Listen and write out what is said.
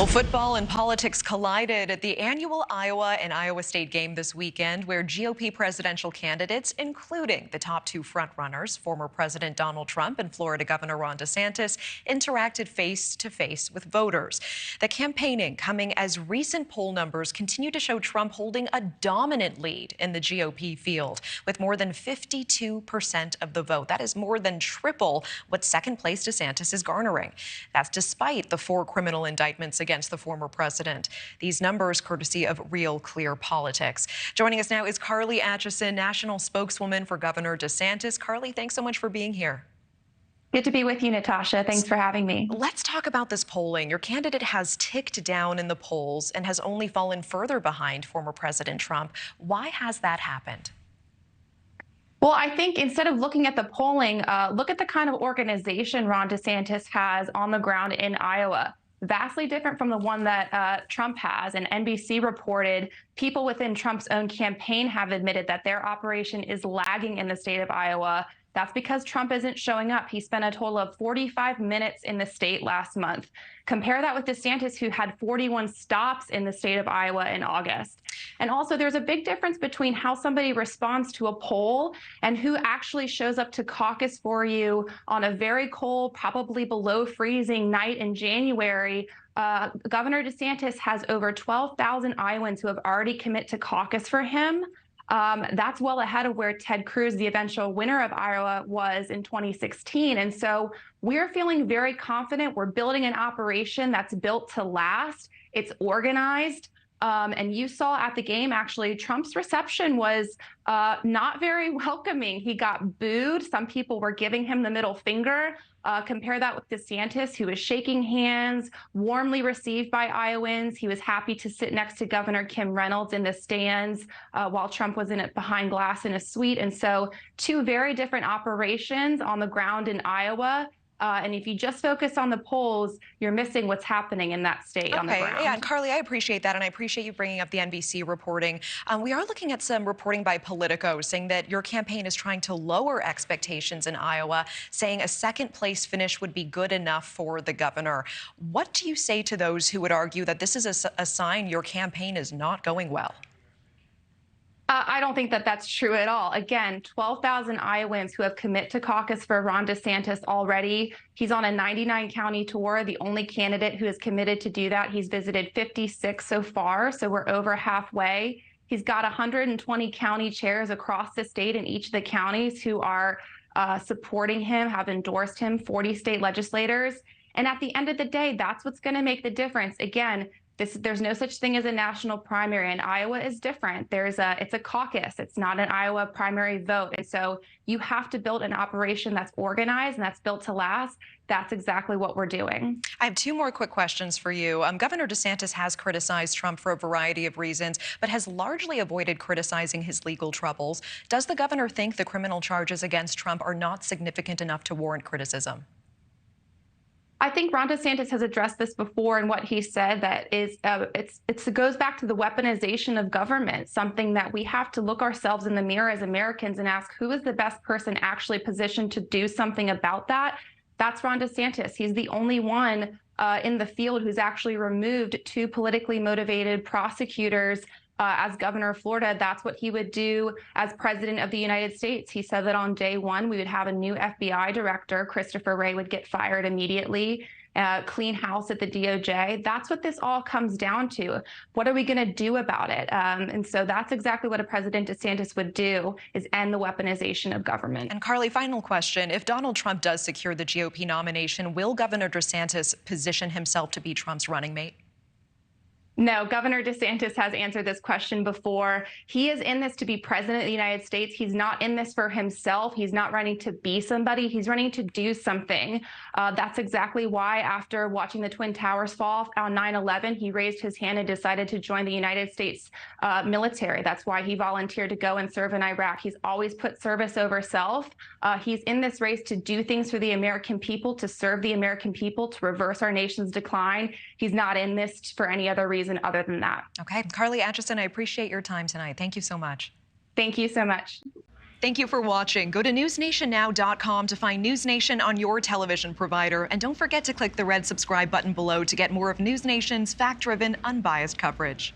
Well, football and politics collided at the annual Iowa and Iowa State game this weekend, where GOP presidential candidates, including the top two frontrunners, former President Donald Trump and Florida Governor Ron DeSantis, interacted face-to-face with voters. The campaigning coming as recent poll numbers continue to show Trump holding a dominant lead in the GOP field, with more than 52% of the vote. That is more than triple what second-place DeSantis is garnering. That's despite the 4 criminal indictments against the former president. These numbers courtesy of Real Clear Politics. Joining us now is Carly Atchison, national spokeswoman for Governor DeSantis. Carly, thanks so much for being here. Good to be with you, Natasha. Thanks for having me. Let's talk about this polling. Your candidate has ticked down in the polls and has only fallen further behind former President Trump. Why has that happened? Well, I think instead of looking at the polling, look at the kind of organization Ron DeSantis has on the ground in Iowa. Vastly different from the one that Trump has. And NBC reported people within Trump's own campaign have admitted that their operation is lagging in the state of Iowa. That's because Trump isn't showing up. He spent a total of 45 minutes in the state last month. Compare that with DeSantis, who had 41 stops in the state of Iowa in August. And also, there's a big difference between how somebody responds to a poll and who actually shows up to caucus for you on a very cold, probably below freezing night in January. Governor DeSantis has over 12,000 Iowans who have already committed to caucus for him. That's well ahead of where Ted Cruz, the eventual winner of Iowa, was in 2016. And so we're feeling very confident. We're building an operation that's built to last. It's organized. And you saw at the game, actually, Trump's reception was not very welcoming. He got booed. Some people were giving him the middle finger. Compare that with DeSantis, who was shaking hands, warmly received by Iowans. He was happy to sit next to Governor Kim Reynolds in the stands while Trump was in it behind glass in a suite. And so 2 very different operations on the ground in Iowa. And if you just focus on the polls, you're missing what's happening in that state on the ground. Yeah, and Carly, I appreciate that, and I appreciate you bringing up the NBC reporting. We are looking at some reporting by Politico saying that your campaign is trying to lower expectations in Iowa, saying a second-place finish would be good enough for the governor. What do you say to those who would argue that this is a sign your campaign is not going well? I don't think that that's true at all. Again, 12,000 Iowans who have committed to caucus for Ron DeSantis already. He's on a 99-county tour, the only candidate who is committed to do that. He's visited 56 so far, so we're over halfway. He's got 120 county chairs across the state in each of the counties who are supporting him, have endorsed him, 40 state legislators. And at the end of the day, that's what's going to make the difference. Again, there's no such thing as a national primary, and Iowa is different. It's a caucus. It's not an Iowa primary vote. And so you have to build an operation that's organized and that's built to last. That's exactly what we're doing. I have 2 more quick questions for you. Governor DeSantis has criticized Trump for a variety of reasons, but has largely avoided criticizing his legal troubles. Does the governor think the criminal charges against Trump are not significant enough to warrant criticism? I think Ron DeSantis has addressed this before, and what he said that is it goes back to the weaponization of government, something that we have to look ourselves in the mirror as Americans and ask who is the best person actually positioned to do something about that. That's Ron DeSantis. He's the only one in the field who's actually removed 2 politically motivated prosecutors as governor of Florida. That's what he would do as president of the United States. He said that on day 1, we would have a new FBI director. Christopher Wray would get fired immediately. Clean house at the DOJ. That's what this all comes down to. What are we going to do about it? And so that's exactly what a President DeSantis would do, is end the weaponization of government. And Carly, final question. If Donald Trump does secure the GOP nomination, will Governor DeSantis position himself to be Trump's running mate? No, Governor DeSantis has answered this question before. He is in this to be president of the United States. He's not in this for himself. He's not running to be somebody. He's running to do something. That's exactly why, after watching the Twin Towers fall on 9/11, he raised his hand and decided to join the United States military. That's why he volunteered to go and serve in Iraq. He's always put service over self. He's in this race to do things for the American people, to serve the American people, to reverse our nation's decline. He's not in this for any other reason other than that. Okay. Carly Atchison, I appreciate your time tonight. Thank you so much. Thank you so much. Thank you for watching. Go to newsnationnow.com to find News Nation on your television provider. And don't forget to click the red subscribe button below to get more of News Nation's fact-driven, unbiased coverage.